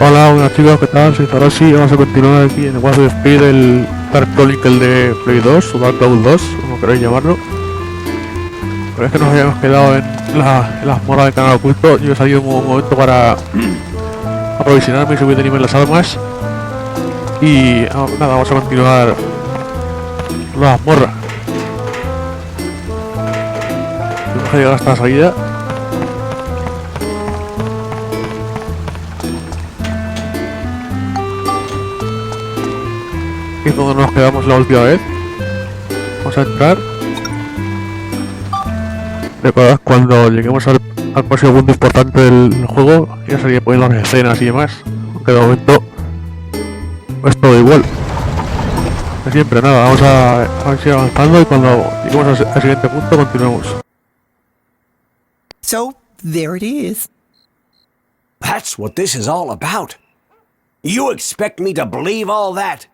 Hola, buenas chicos, ¿qué tal? Soy Zarrosy y vamos a continuar aquí en el What the Speed del Chronicle de Play 2, o Dark Souls 2, como queréis llamarlo. Pero es que nos habíamos quedado en la mazmorra del canal oculto. Yo he salido un momento para aprovisionarme y subir de nivel las armas. Y nada, vamos a continuar la mazmorra. Vamos a llegar hasta la salida. Es donde nos quedamos la última vez. Vamos a entrar. Recordad, cuando lleguemos al próximo punto importante del juego, ya sería poniendo las escenas y demás. Aunque de momento es todo igual. De siempre, nada, vamos a seguir avanzando y cuando lleguemos al siguiente punto continuamos. So, there it is. That's what this is all about. You expect me to believe all that?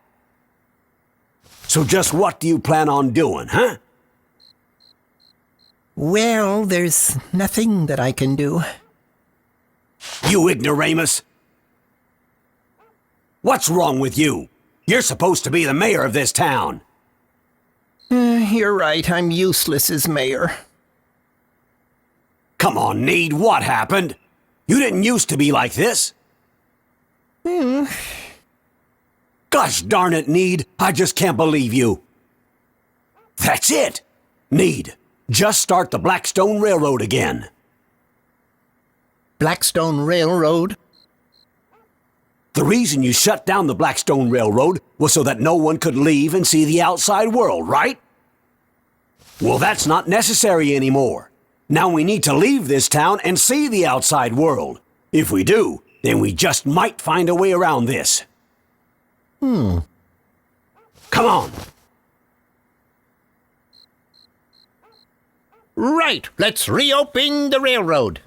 So just what do you plan on doing, huh? Well, there's nothing that I can do. You ignoramus! What's wrong with you? You're supposed to be the mayor of this town. You're right, I'm useless as mayor. Come on, Need, what happened? You didn't used to be like this. Gosh darn it, Need, I just can't believe you. That's it! Need, just start the Blackstone Railroad again. Blackstone Railroad? The reason you shut down the Blackstone Railroad was so that no one could leave and see the outside world, right? Well, that's not necessary anymore. Now we need to leave this town and see the outside world. If we do, then we just might find a way around this. Come on. Right, let's reopen the railroad.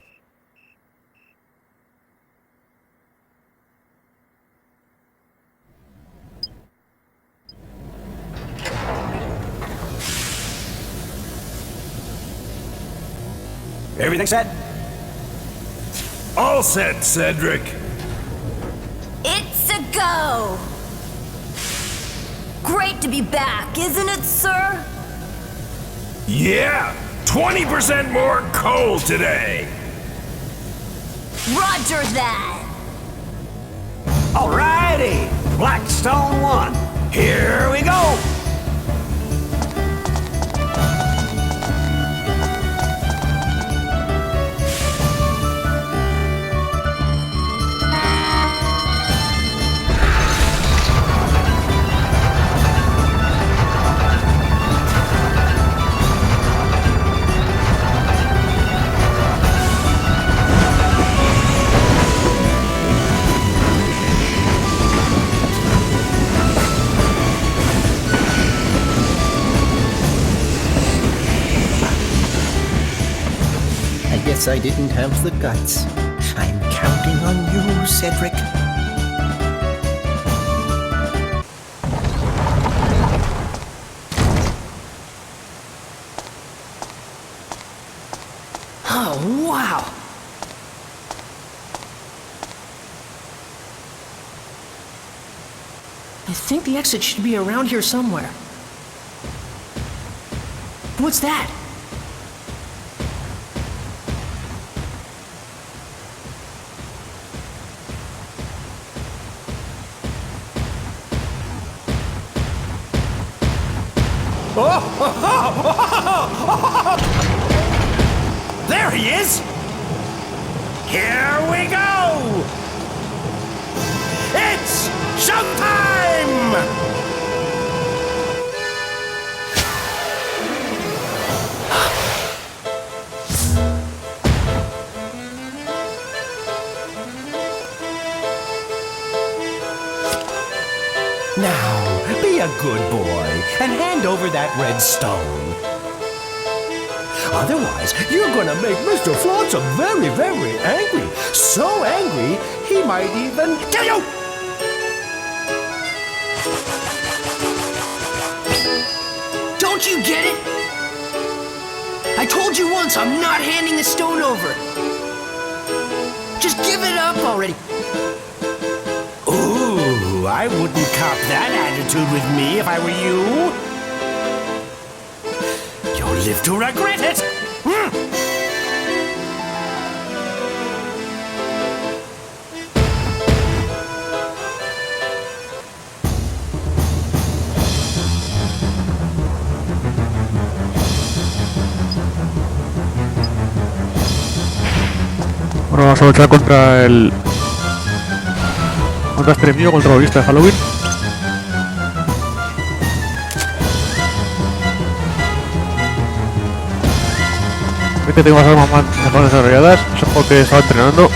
Everything set? All set, Cedric. It's a go! Great to be back, isn't it, sir? Yeah, 20% more coal today. Roger that! Alrighty, Blackstone 1. Here we go! I guess I didn't have the guts. I'm counting on you, Cedric. Oh, wow! I think the exit should be around here somewhere. What's that? There he is! Here we go! It's showtime! Now, be a good boy and hand over that red stone. Otherwise, you're gonna make Mr. Flotsam very, very angry. So angry, he might even kill you! Don't you get it? I told you once I'm not handing the stone over. Just give it up already. I wouldn't cop that attitude with me if I were you. You'll live to regret it. Ahora vamos a luchar contra el... contra este enemigo, contra la lista de Halloween. Ve que tengo las armas más mejor desarrolladas, eso es porque estaba entrenando.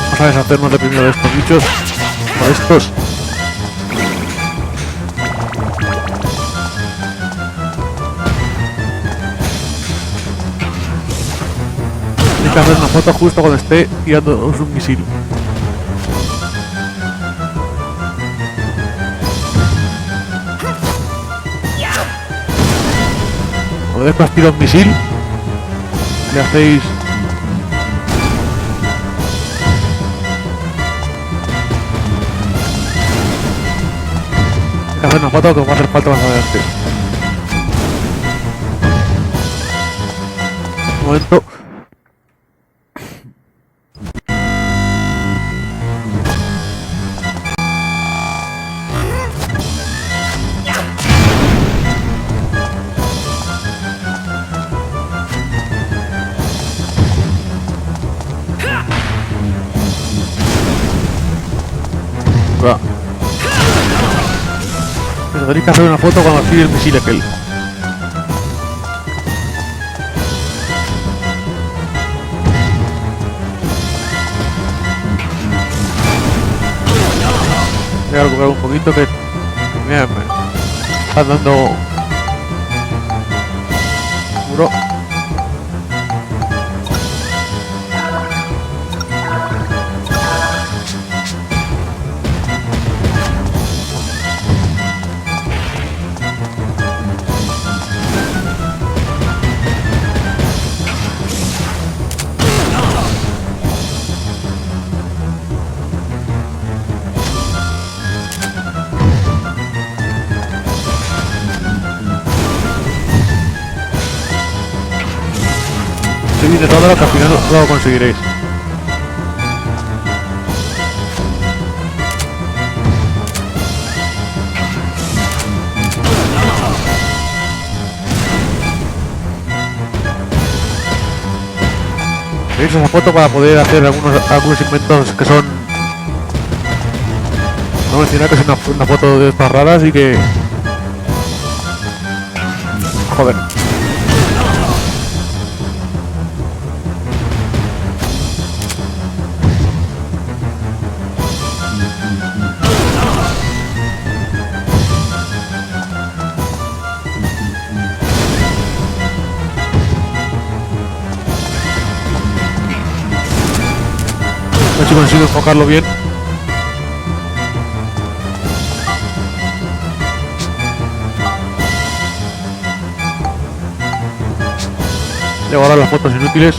Vamos a deshacernos de primero de estos bichos. O estos. Hay que hacer una foto justo cuando esté tirando un misil. Cuando después tira un misil, le hacéis... Hay que hacer una foto que os va a hacer falta más adelante. Un momento. Va. Pero tenéis que hacer una foto cuando tire el misil aquel. Voy a recuperar un poquito que me están dando muro. Estoy intentando que al final no lo conseguiréis. Tenéis esa foto para poder hacer algunos inventos que son... No mencionar que es una foto de estas raras y que... Joder. A ver si consigo enfocarlo bien. Le voy a dar las fotos inútiles.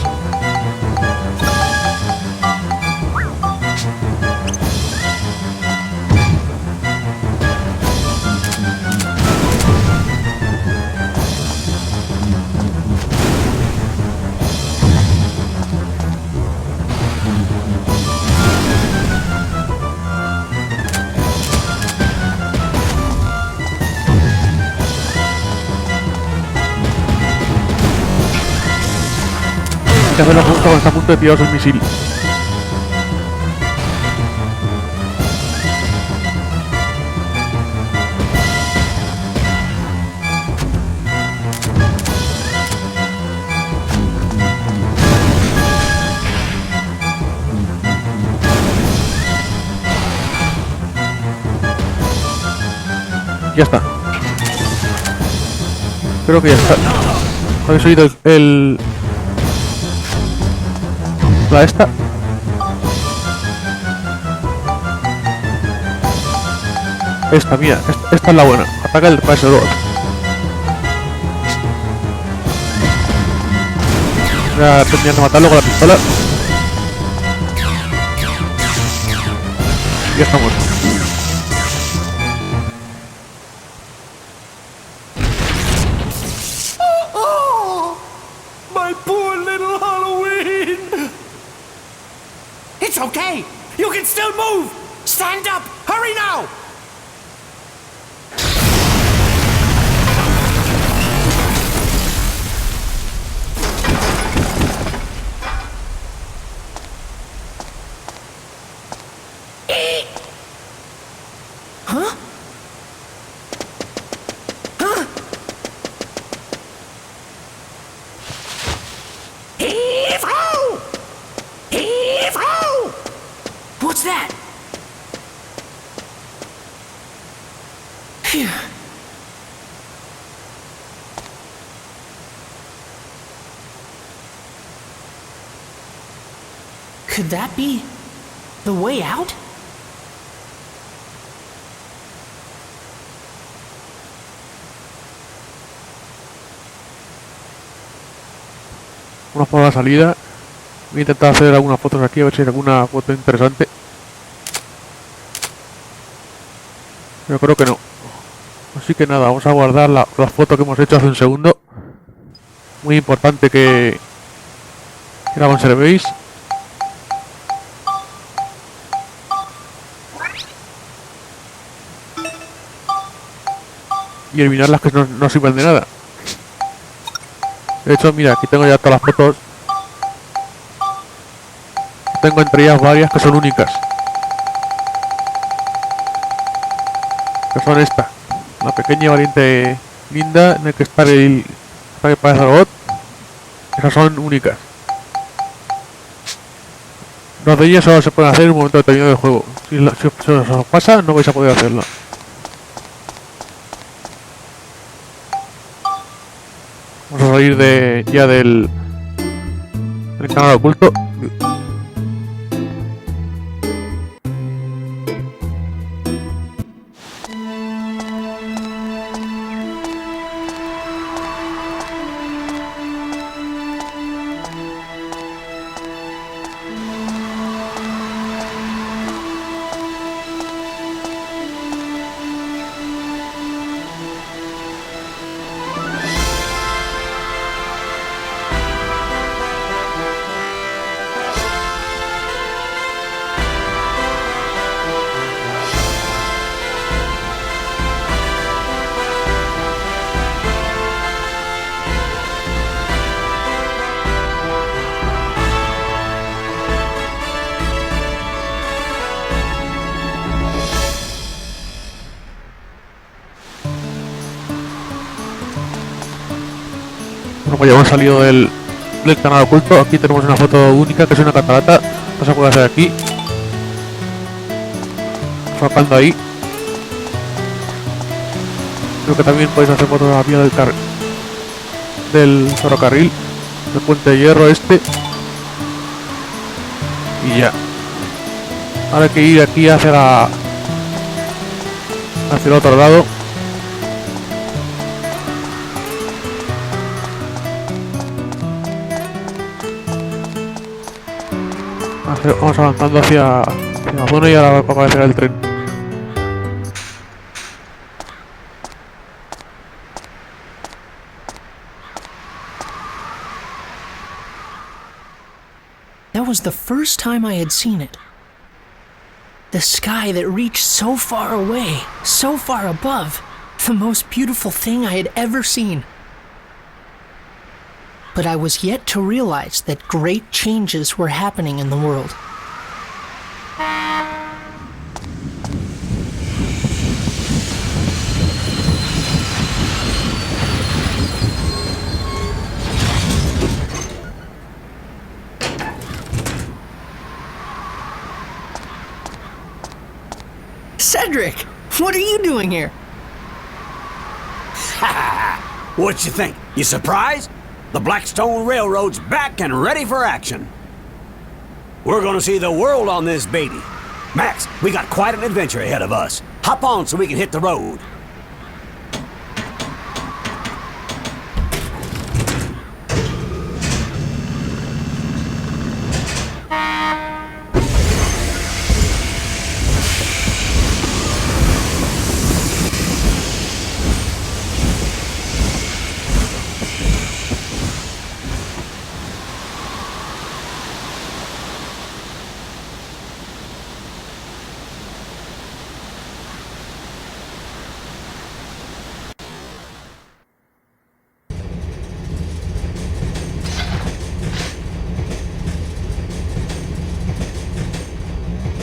Hay que hacerlo justo cuando está a punto de tiraros el misil. Ya está. Creo que ya está. ¿Habéis oído la esta? Esta, mira, esta es la buena. Ataca el paso 2. Voy a terminar de matarlo con la pistola. Y ya está muerto. Oh, my poor little Halloween! It's okay. You can still move. Stand up. Hurry now. Huh? Huh? Heave-ho! Heave-ho! What's that? Phew. Could that be the way out? Vamos por la salida. Voy a intentar hacer algunas fotos aquí, a ver si hay alguna foto interesante. Yo creo que no. Así que nada, vamos a guardar la foto que hemos hecho hace un segundo. Muy importante que la conservéis. Y eliminar las que no sirven de nada. De hecho, mira, aquí tengo ya todas las fotos. Tengo entre ellas varias que son únicas. Que son esta. La pequeña y valiente linda en el que está el que parece robot. Esas son únicas. Dos de ellas solo se pueden hacer en un momento determinado del juego. Si os pasa, no vais a poder hacerlo. Vamos a salir ya del canal oculto. Bueno, pues ya hemos salido del canal oculto. Aquí tenemos una foto única que es una catarata. No se puede hacer aquí. Sacando ahí. Creo que también podéis hacer fotos a la vía del ferrocarril, del puente de hierro este. Y ya. Ahora hay que ir aquí hacia el otro lado. Vamos avanzando hacia la zona y ahora va a aparecer el tren. That was the first time I had seen it. The sky that reached so far away, so far above. The most beautiful thing I had ever seen. But I was yet to realize that great changes were happening in the world. Cedric, what are you doing here? What you think? You surprised? The Blackstone Railroad's back and ready for action. We're gonna see the world on this baby. Max, we got quite an adventure ahead of us. Hop on so we can hit the road.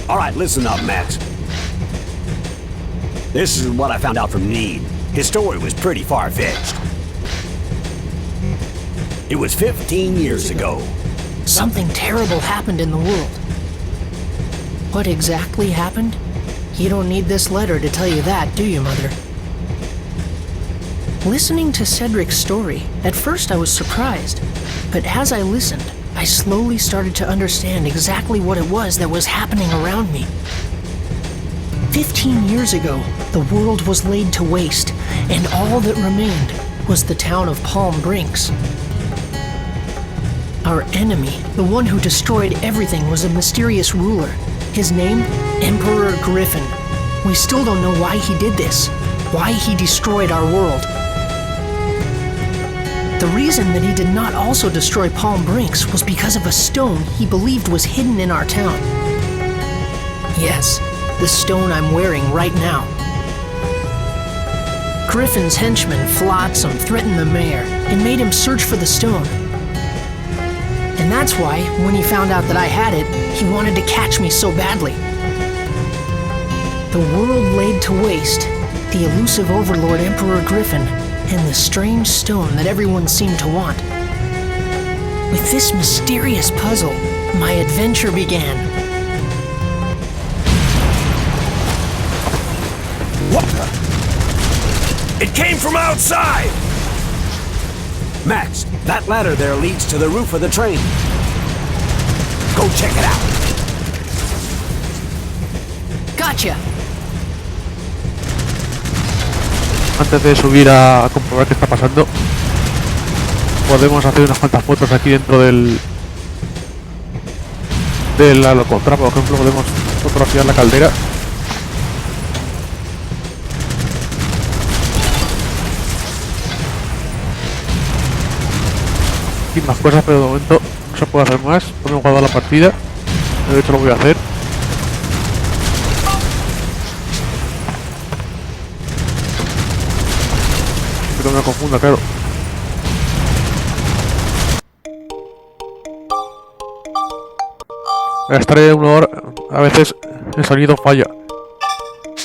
Alright, listen up, Max. This is what I found out from Need. His story was pretty far-fetched. It was 15 years ago. Something terrible happened in the world. What exactly happened? You don't need this letter to tell you that, do you, Mother? Listening to Cedric's story, at first I was surprised, but as I listened, I slowly started to understand exactly what it was that was happening around me. 15 years ago, the world was laid to waste, and all that remained was the town of Palm Brinks. Our enemy, the one who destroyed everything, was a mysterious ruler. His name, Emperor Griffin. We still don't know why he did this, why he destroyed our world. The reason that he did not also destroy Palm Brinks was because of a stone he believed was hidden in our town. Yes, the stone I'm wearing right now. Griffin's henchman, Flotsam, threatened the mayor and made him search for the stone. And that's why, when he found out that I had it, he wanted to catch me so badly. The world laid to waste, the elusive overlord Emperor Griffin, and the strange stone that everyone seemed to want. With this mysterious puzzle, my adventure began. What the? It came from outside! Max, that ladder there leads to the roof of the train. Go check it out. Gotcha! Antes de subir a comprobar qué está pasando, podemos hacer unas cuantas fotos aquí dentro de la locomotora. Por ejemplo, podemos fotografiar la caldera. Y más cosas, pero de momento no se puede hacer más. Podemos guardar la partida. De hecho lo voy a hacer. Que no me confunda, claro. Al estar en un emulador, a veces el sonido falla.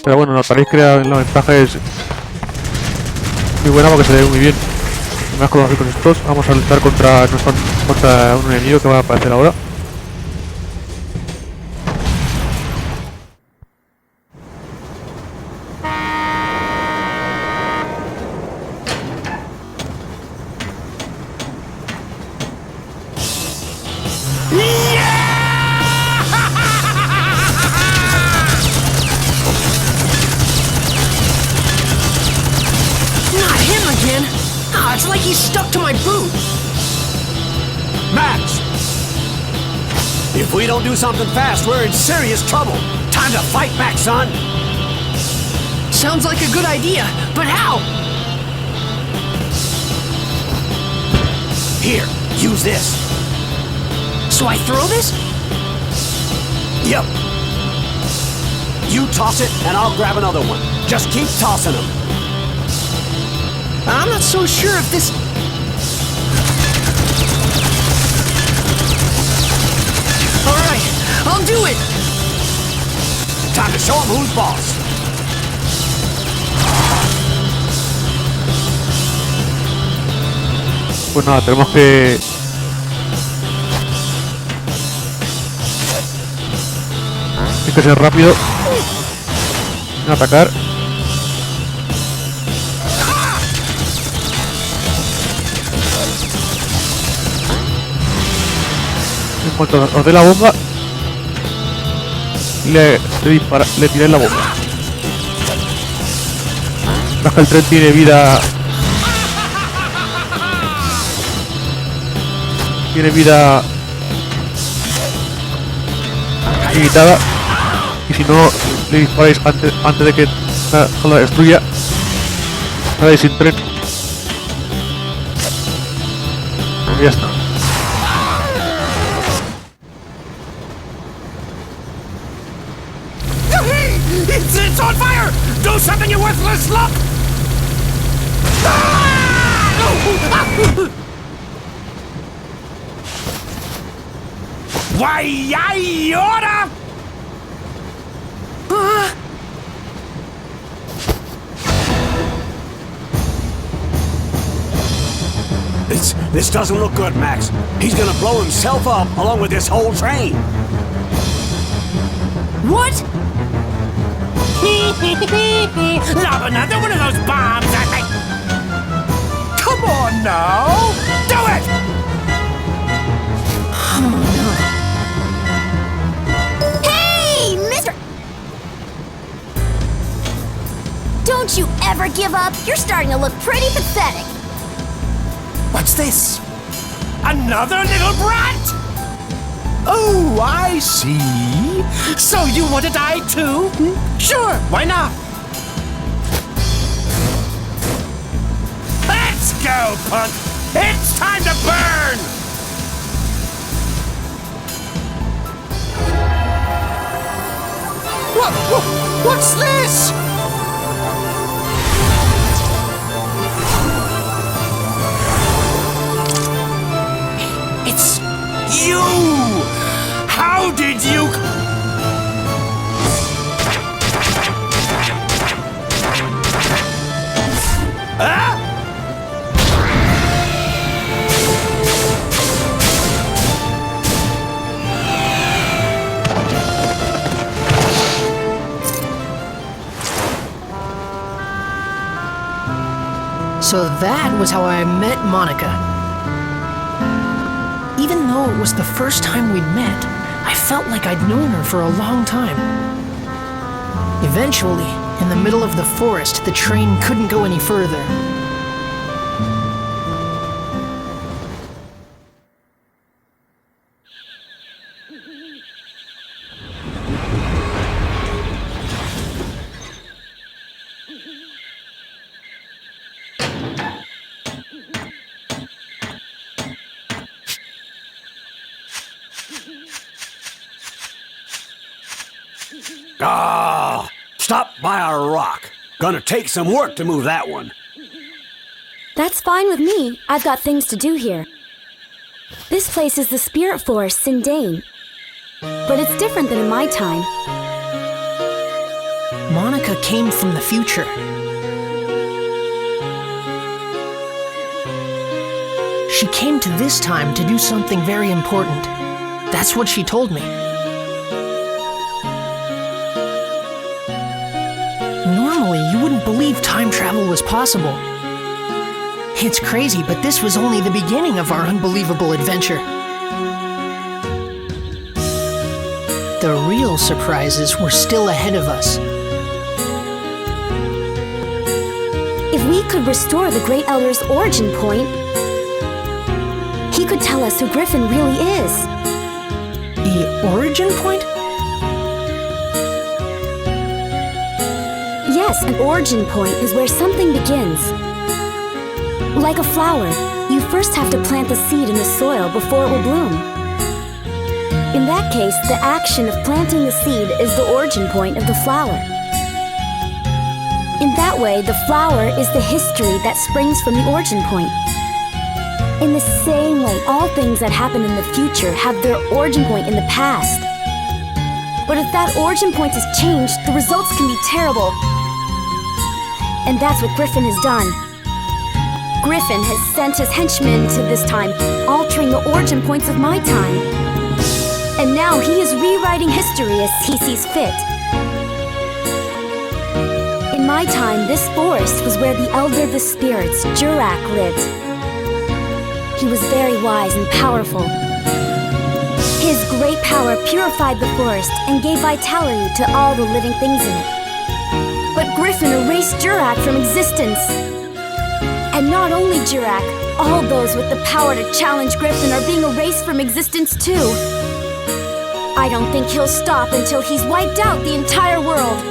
Pero bueno, notaréis que la ventaja es muy buena porque se ve muy bien. Más con los ricos estos, vamos a luchar contra un enemigo que va a aparecer ahora. Not him again! Ah, it's like he's stuck to my boot! Max! If we don't do something fast, we're in serious trouble. Time to fight back, son. Sounds like a good idea, but how? Here, use this. So I throw this? Yep. You toss it, and I'll grab another one. Just keep tossing them. I'm not so sure if this... Alright, I'll do it! Time to show them who's boss. Pues nada, tenemos que... Hay que ser rápido en atacar. En cuanto os dé la bomba, le tiré la bomba. Es que el tren tiene vida... Tiene vida limitada, y si no le disparáis antes de que la destruya, sale sin tren. Y ya está. It's on fire! Do something, you worthless lump! Why, I oughta! This doesn't look good, Max. He's gonna blow himself up along with this whole train. What? Lob another one of those bombs at me! Come on now! Do it! Hey, Mr. Don't you ever give up? You're starting to look pretty pathetic. What's this? Another little brat? Oh, I see. So you want to die too? Sure, why not? Let's go, punk! It's time to burn! What's this? It's you! How did you... Huh? So that was how I met Monica. Even though it was the first time we'd met, I felt like I'd known her for a long time. Eventually, in the middle of the forest, the train couldn't go any further. Stop by a rock. Gonna take some work to move that one. That's fine with me. I've got things to do here. This place is the spirit forest, Sindane. But it's different than in my time. Monica came from the future. She came to this time to do something very important. That's what she told me. Normally, you wouldn't believe time travel was possible. It's crazy, but this was only the beginning of our unbelievable adventure. The real surprises were still ahead of us. If we could restore the Great Elder's origin point, he could tell us who Griffin really is. The origin point? Yes, an origin point is where something begins. Like a flower, you first have to plant the seed in the soil before it will bloom. In that case, the action of planting the seed is the origin point of the flower. In that way, the flower is the history that springs from the origin point. In the same way, all things that happen in the future have their origin point in the past. But if that origin point is changed, the results can be terrible. And that's what Griffin has done. Griffin has sent his henchmen to this time, altering the origin points of my time. And now he is rewriting history as he sees fit. In my time, this forest was where the Elder of the Spirits, Jurak, lived. He was very wise and powerful. His great power purified the forest and gave vitality to all the living things in it. But Griffin erased Jurak from existence. And not only Jurak, all those with the power to challenge Griffin are being erased from existence too. I don't think he'll stop until he's wiped out the entire world.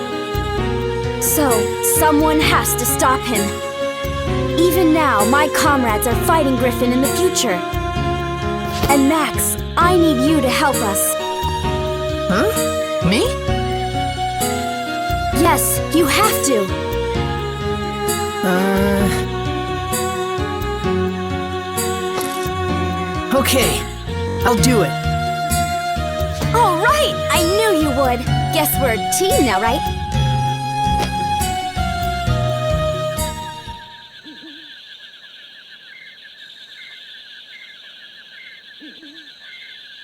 So, someone has to stop him. Even now, my comrades are fighting Griffin in the future. And Max, I need you to help us. Huh? Me? Yes, you have to. Okay, I'll do it. All right, I knew you would. Guess we're a team now, right?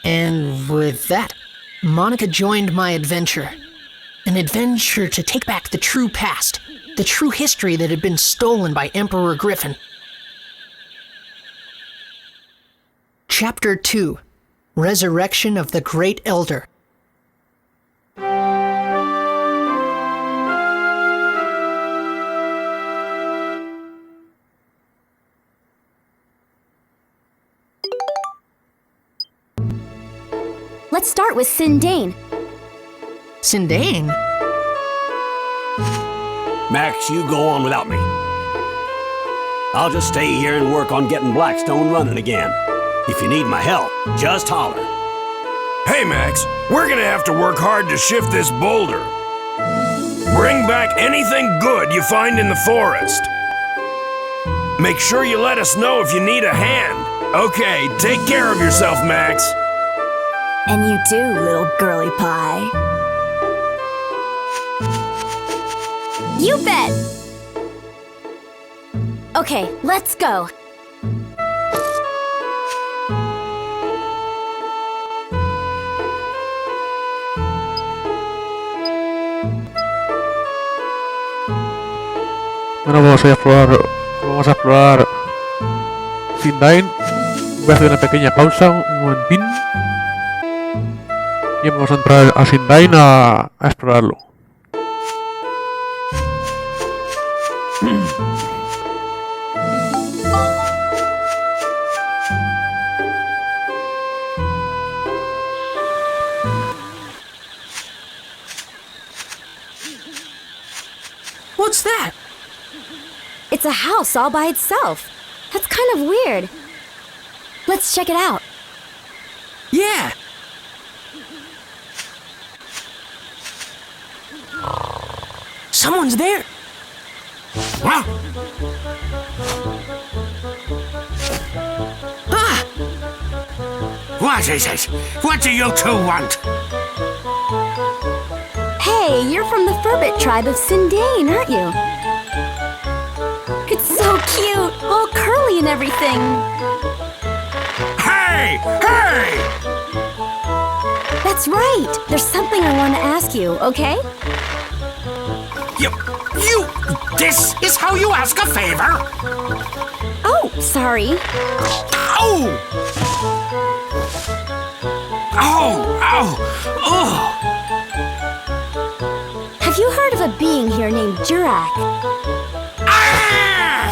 And with that, Monica joined my adventure. An adventure to take back the true past, the true history that had been stolen by Emperor Griffin. Chapter 2: Resurrection of the Great Elder. Let's start with Sindane. Sindane? Max, you go on without me. I'll just stay here and work on getting Blackstone running again. If you need my help, just holler. Hey, Max, we're gonna have to work hard to shift this boulder. Bring back anything good you find in the forest. Make sure you let us know if you need a hand. Okay, take care of yourself, Max. And you too, little girly pie. You bet! Okay, let's go. Bueno, vamos a explorar Sindane. Voy a hacer una pequeña pausa, un momentín. Y vamos a entrar a Sindane a explorarlo. What's that? It's a house all by itself. That's kind of weird. Let's check it out. Yeah! Someone's there! Huh? Ah! What is it? What do you two want? Hey, you're from the Furbit tribe of Sindane, aren't you? It's so cute, all curly and everything. Hey! Hey! That's right. There's something I want to ask you, okay? You... This is how you ask a favor? Oh, sorry. Ow! Ow! Ow! Ugh! Have you heard of a being here named Jurak? Ah!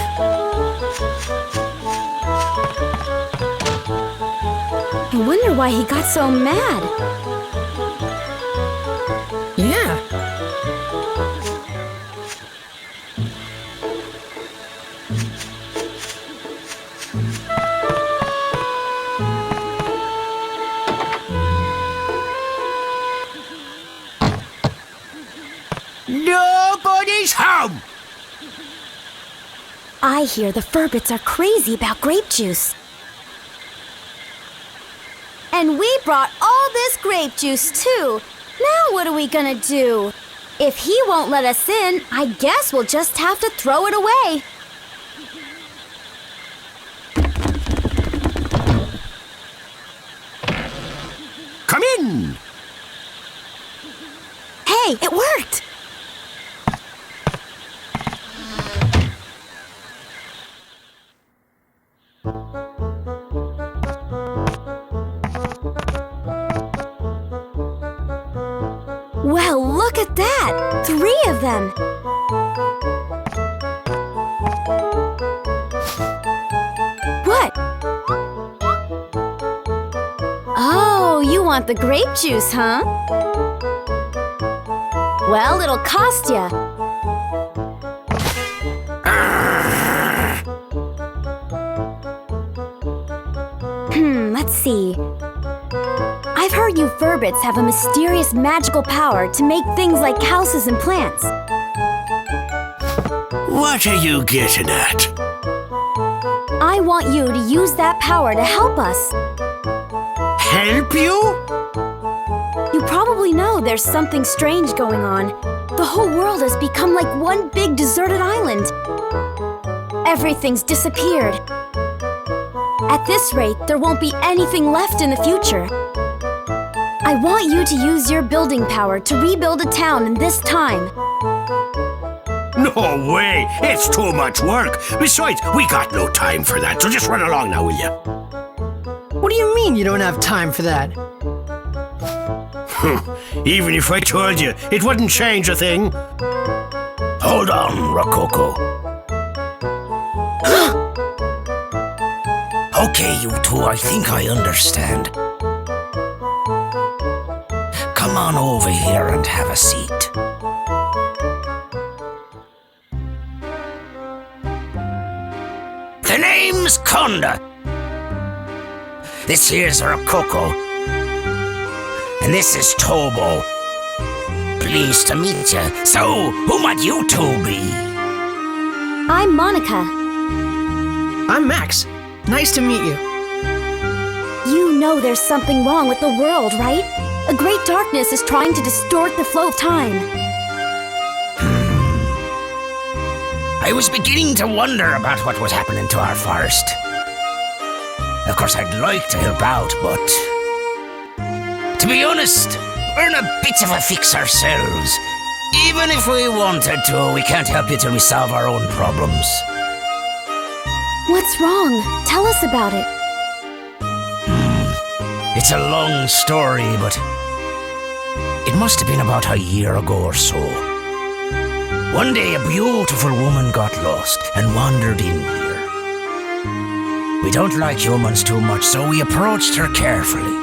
I wonder why he got so mad. Yeah. Nobody's home! I hear the Furbits are crazy about grape juice. And we brought all this grape juice too. Now what are we gonna do? If he won't let us in, I guess we'll just have to throw it away. Come in! Hey, it worked! Well, look at that! 3 of them! What? Oh, you want the grape juice, huh? Well, it'll cost ya. Let's see. I've heard you Furbits have a mysterious magical power to make things like houses and plants. What are you getting at? I want you to use that power to help us. Help you? You probably know there's something strange going on. The whole world has become like one big deserted island. Everything's disappeared. At this rate, there won't be anything left in the future. I want you to use your building power to rebuild a town in this time. No way! It's too much work. Besides, we got no time for that, so just run along now, will you? What do you mean you don't have time for that? Even if I told you, it wouldn't change a thing. Hold on, Rococo. Okay, you two, I think I understand. Come on over here and have a seat. The name's Conda. This here's Rococo. And this is Tobo. Pleased to meet you. So, who might you two be? I'm Monica. I'm Max. Nice to meet you. You know there's something wrong with the world, right? A great darkness is trying to distort the flow of time. I was beginning to wonder about what was happening to our forest. Of course, I'd like to help out, but... to be honest, we're in a bit of a fix ourselves. Even if we wanted to, we can't help you till we solve our own problems. What's wrong? Tell us about it. It's a long story, but... it must have been about a year ago or so. One day, a beautiful woman got lost and wandered in here. We don't like humans too much, so we approached her carefully.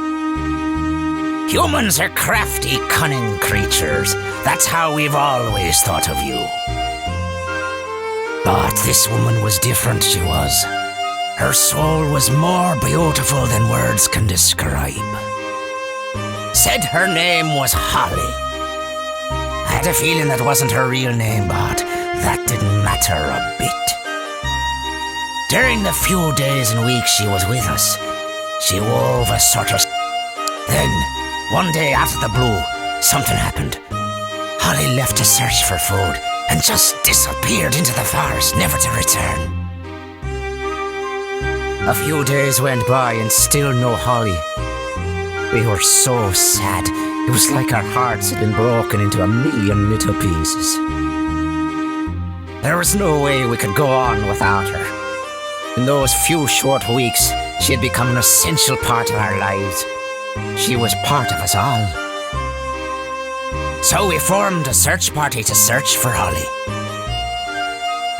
Humans are crafty, cunning creatures. That's how we've always thought of you. But this woman was different, she was. Her soul was more beautiful than words can describe. Said her name was Holly. I had a feeling that wasn't her real name, but that didn't matter a bit. During the few days and weeks she was with us, she wove a sort of... Then, one day out of the blue, something happened. Holly left to search for food and just disappeared into the forest, never to return. A few days went by and still no Holly. We were so sad. It was like our hearts had been broken into a million little pieces. There was no way we could go on without her. In those few short weeks, she had become an essential part of our lives. She was part of us all. So we formed a search party to search for Holly.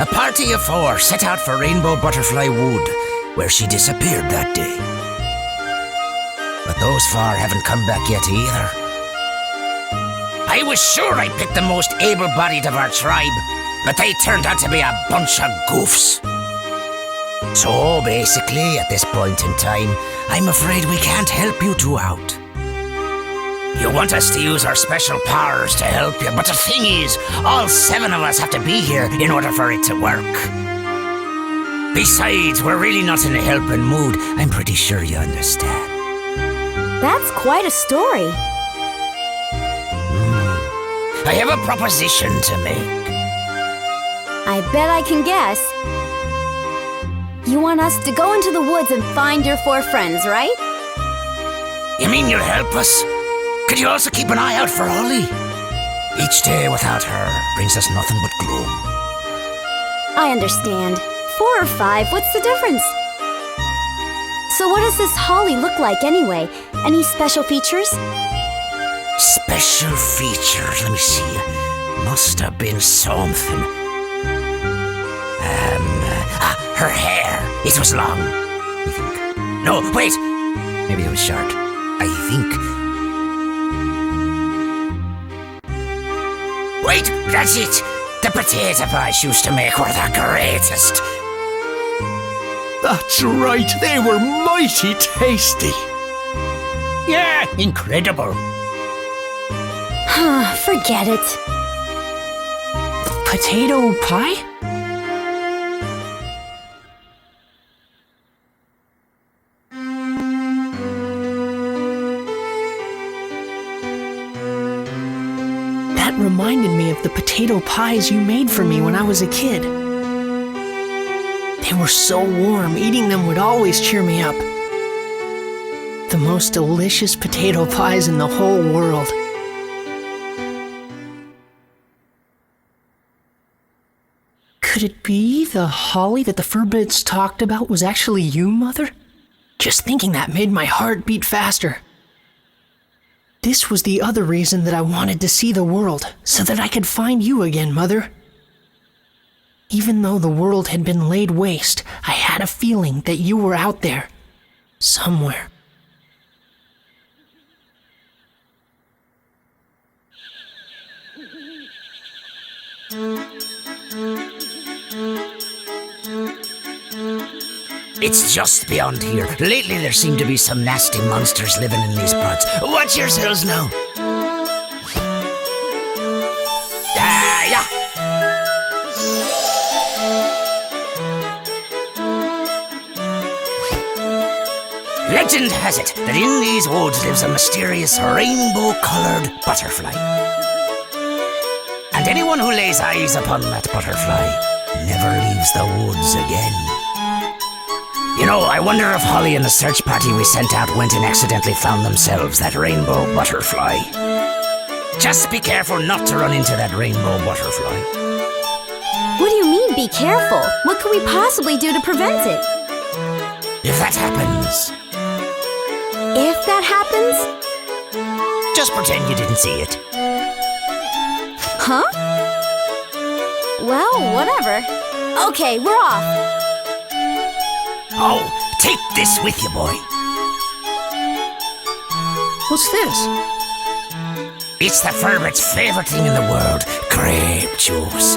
A party of 4 set out for Rainbow Butterfly Wood, where she disappeared that day. But those 4 haven't come back yet either. I was sure I picked the most able-bodied of our tribe, but they turned out to be a bunch of goofs. So basically, at this point in time, I'm afraid we can't help you two out. You want us to use our special powers to help you, but the thing is, all 7 of us have to be here in order for it to work. Besides, we're really not in a helping mood. I'm pretty sure you understand. That's quite a story. I have a proposition to make. I bet I can guess. You want us to go into the woods and find your 4 friends, right? You mean you'll help us? Could you also keep an eye out for Holly? Each day without her brings us nothing but gloom. I understand. 4 or 5, what's the difference? So what does this Holly look like anyway? Any special features? Special features, let me see. Must have been something. Her hair. It was long, I think. No, wait. Maybe it was short. I think. Wait, that's it. The potato pies she used to make were the greatest. That's right, they were mighty tasty. Yeah, incredible. Forget it. Potato pie? That reminded me of the potato pies you made for me when I was a kid. They were so warm, eating them would always cheer me up. the most delicious potato pies in the whole world. Could it be the holly that the Furbits talked about was actually you, Mother? Just thinking that made my heart beat faster. This was the other reason that I wanted to see the world, so that I could find you again, Mother. Even though the world had been laid waste, I had a feeling that you were out there, somewhere. It's just beyond here. Lately there seem to be some nasty monsters living in these parts. Watch yourselves now. Yeah. Legend has it that in these woods lives a mysterious rainbow-colored butterfly. And anyone who lays eyes upon that butterfly never leaves the woods again. You know, I wonder if Holly and the search party we sent out went and accidentally found themselves that rainbow butterfly. Just be careful not to run into that rainbow butterfly. What do you mean, be careful? What could we possibly do to prevent it? If that happens, If that happens? just pretend you didn't see it. Huh? Well, whatever. Okay, we're off. Oh, take this with you, boy. What's this? It's the Furbit's favorite thing in the world, grape juice.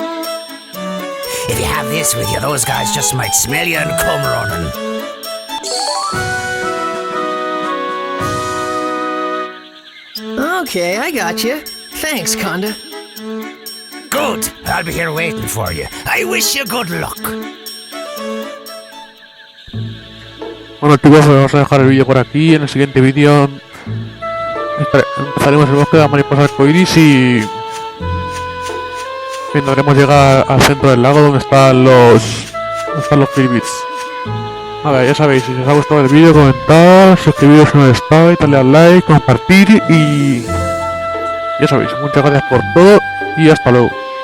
If you have this with you, those guys just might smell you and come running. Okay, I got you. Thanks, Conda. Good. I'll be here waiting for you. I wish you good luck. Bueno chicos, pues vamos a dejar el vídeo por aquí. En el siguiente vídeo empezaremos el bosque de la mariposa arcoiris y intentaremos llegar al centro del lago donde están los Furbits. A ver, ya sabéis, si os ha gustado el vídeo, comentar, suscribiros si no estáis, darle al like, compartir y ya sabéis, muchas gracias por todo y hasta luego.